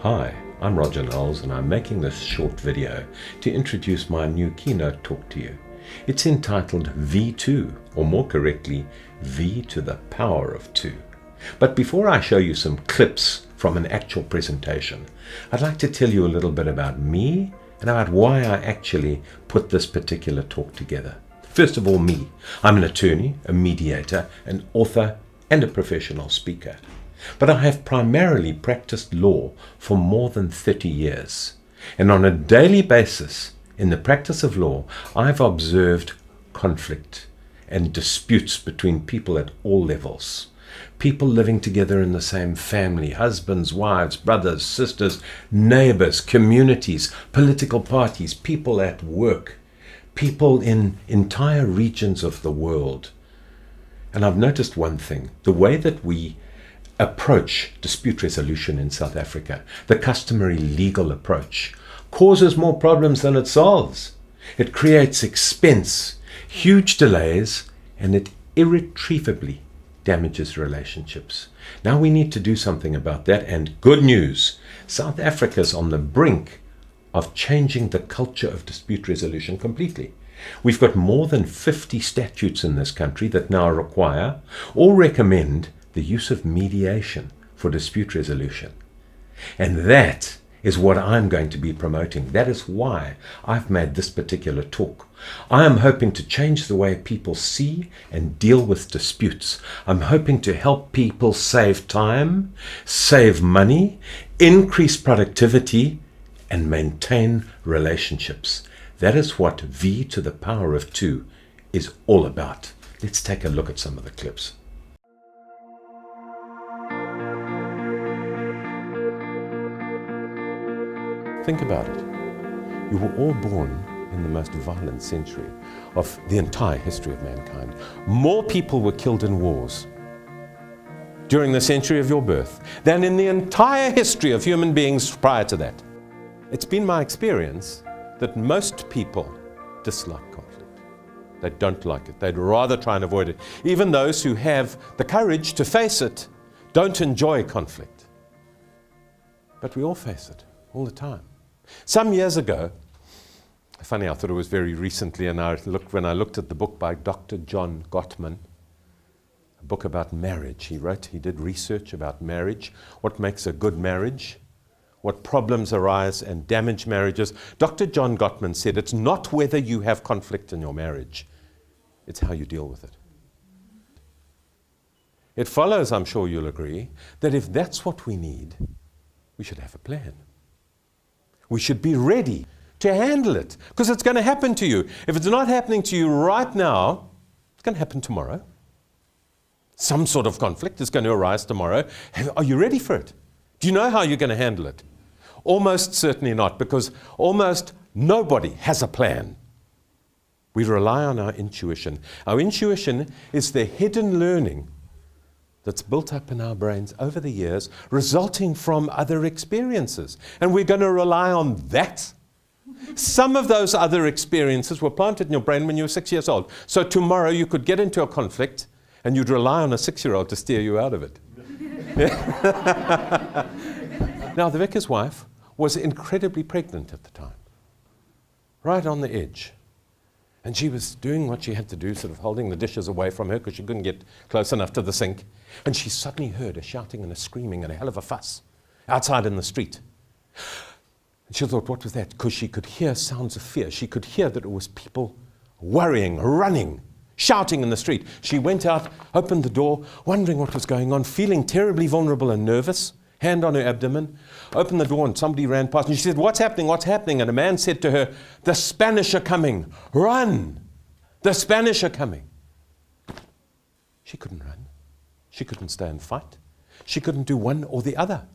Hi, I'm Roger Knowles and I'm making this short video to introduce my new keynote talk to you. It's entitled V2, or more correctly, V to the power of 2. But before I show you some clips from an actual presentation, I'd like to tell you a little bit about me and about why I actually put this particular talk together. First of all, me. I'm an attorney, a mediator, an author, and a professional speaker. But I have primarily practiced law for more than 30 years. And on a daily basis, in the practice of law, I've observed conflict and disputes between people at all levels. People living together in the same family, husbands, wives, brothers, sisters, neighbors, communities, political parties, people at work, people in entire regions of the world. And I've noticed one thing, the way that we approach dispute resolution in South Africa, the customary legal approach, causes more problems than it solves. It creates expense, huge delays, and it irretrievably damages relationships. Now we need to do something about that, and good news, South Africa's on the brink of changing the culture of dispute resolution completely. We've got more than 50 statutes in this country that now require or recommend the use of mediation for dispute resolution. And that is what I'm going to be promoting. That is why I've made this particular talk. I am hoping to change the way people see and deal with disputes. I'm hoping to help people save time, save money, increase productivity, and maintain relationships. That is what V to the power of 2 is all about. Let's take a look at some of the clips. Think about it. You were all born in the most violent century of the entire history of mankind. More people were killed in wars during the century of your birth than in the entire history of human beings prior to that. It's been my experience that most people dislike conflict. They don't like it. They'd rather try and avoid it. Even those who have the courage to face it don't enjoy conflict. But we all face it all the time. Some years ago, funny, I thought it was very recently, and when I looked at the book by Dr. John Gottman, a book about marriage. He did research about marriage, what makes a good marriage, what problems arise and damage marriages. Dr. John Gottman said it's not whether you have conflict in your marriage, it's how you deal with it. It follows, I'm sure you'll agree, that if that's what we need, we should have a plan. We should be ready to handle it, because it's going to happen to you. If it's not happening to you right now, it's going to happen tomorrow. Some sort of conflict is going to arise tomorrow. Are you ready for it? Do you know how you're going to handle it? Almost certainly not, because almost nobody has a plan. We rely on our intuition. Our intuition is the hidden learning that's built up in our brains over the years, resulting from other experiences. And we're going to rely on that. Some of those other experiences were planted in your brain when you were 6 years old. So tomorrow you could get into a conflict and you'd rely on a 6-year-old to steer you out of it. Now, the vicar's wife was incredibly pregnant at the time, right on the edge. And she was doing what she had to do, sort of holding the dishes away from her because she couldn't get close enough to the sink. And she suddenly heard a shouting and a screaming and a hell of a fuss outside in the street. And she thought, what was that? Because she could hear sounds of fear. She could hear that it was people worrying, running, shouting in the street. She went out, opened the door, wondering what was going on, feeling terribly vulnerable and nervous, hand on her abdomen, opened the door and somebody ran past. And she said, what's happening? What's happening? And a man said to her, the Spanish are coming. Run! The Spanish are coming. She couldn't run. She couldn't stay and fight. She couldn't do one or the other.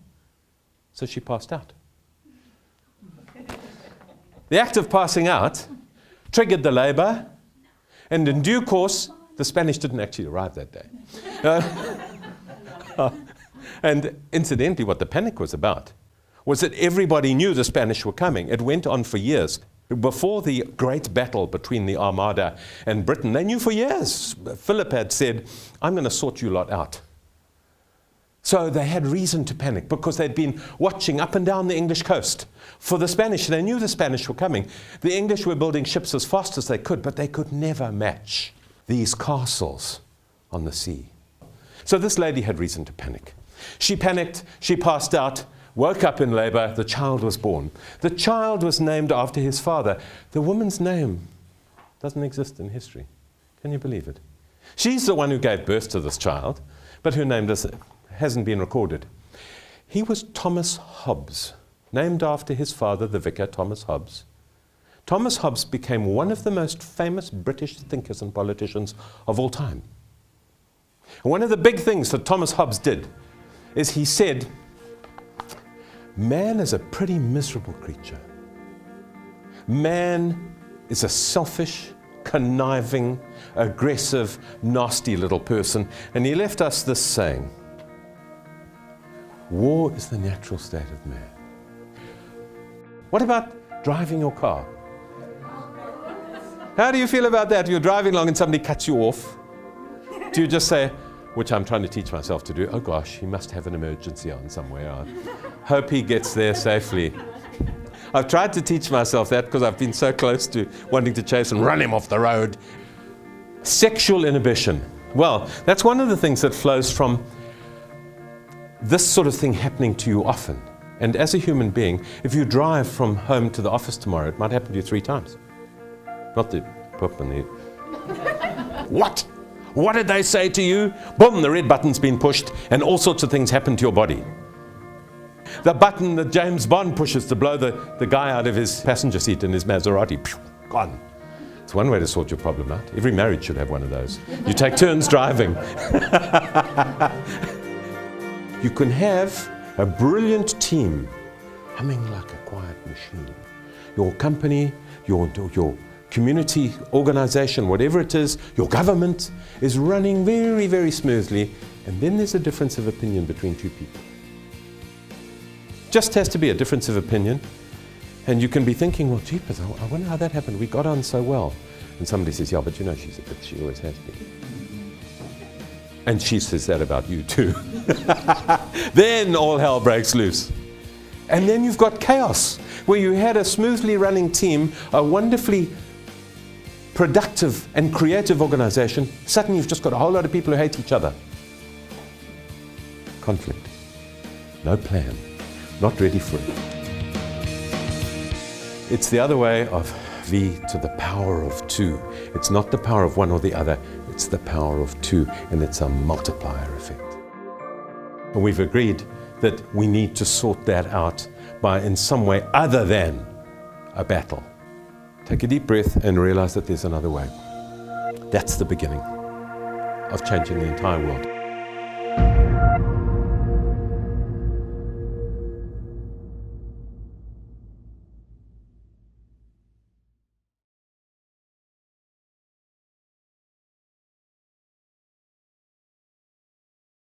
So she passed out. The act of passing out triggered the labor, and in due course, the Spanish didn't actually arrive that day. And incidentally, what the panic was about was that everybody knew the Spanish were coming. It went on for years. Before the great battle between the Armada and Britain, they knew for years. Philip had said, I'm going to sort you lot out. So they had reason to panic because they'd been watching up and down the English coast for the Spanish. They knew the Spanish were coming. The English were building ships as fast as they could, but they could never match these castles on the sea. So this lady had reason to panic. She panicked, she passed out, woke up in labor, the child was born. The child was named after his father. The woman's name doesn't exist in history. Can you believe it? She's the one who gave birth to this child, but her name hasn't been recorded. He was Thomas Hobbes, named after his father, the vicar, Thomas Hobbes. Thomas Hobbes became one of the most famous British thinkers and politicians of all time. And one of the big things that Thomas Hobbes did is he said, man is a pretty miserable creature. Man is a selfish, conniving, aggressive, nasty little person. And he left us this saying, war is the natural state of man. What about driving your car? How do you feel about that? You're driving along and somebody cuts you off. Do you just say, which I'm trying to teach myself to do, oh gosh, he must have an emergency on somewhere. I hope he gets there safely. I've tried to teach myself that because I've been so close to wanting to chase and run him off the road. Sexual inhibition. Well, that's one of the things that flows from this sort of thing happening to you often. And as a human being, if you drive from home to the office tomorrow, it might happen to you 3 times. Not the poop and the... What? What did they say to you? Boom, the red button's been pushed and all sorts of things happen to your body. The button that James Bond pushes to blow the guy out of his passenger seat in his Maserati, gone. It's one way to sort your problem out. Every marriage should have one of those. You take turns driving. You can have a brilliant team humming like a quiet machine. Your company, your community organization, whatever it is, your government is running very, very smoothly, and then there's a difference of opinion between 2 people. Just has to be a difference of opinion, and you can be thinking, well, jeepers, I wonder how that happened. We got on so well. And somebody says, yeah, but you know, she's a bitch. She always has been. And she says that about you too. Then all hell breaks loose. And then you've got chaos, where you had a smoothly running team, a wonderfully productive and creative organization. Suddenly you've just got a whole lot of people who hate each other. Conflict. No plan. Not ready for it. It's the other way of V to the power of 2. It's not the power of one or the other, it's the power of 2, and it's a multiplier effect. And we've agreed that we need to sort that out by in some way other than a battle. Take a deep breath and realize that there's another way. That's the beginning of changing the entire world.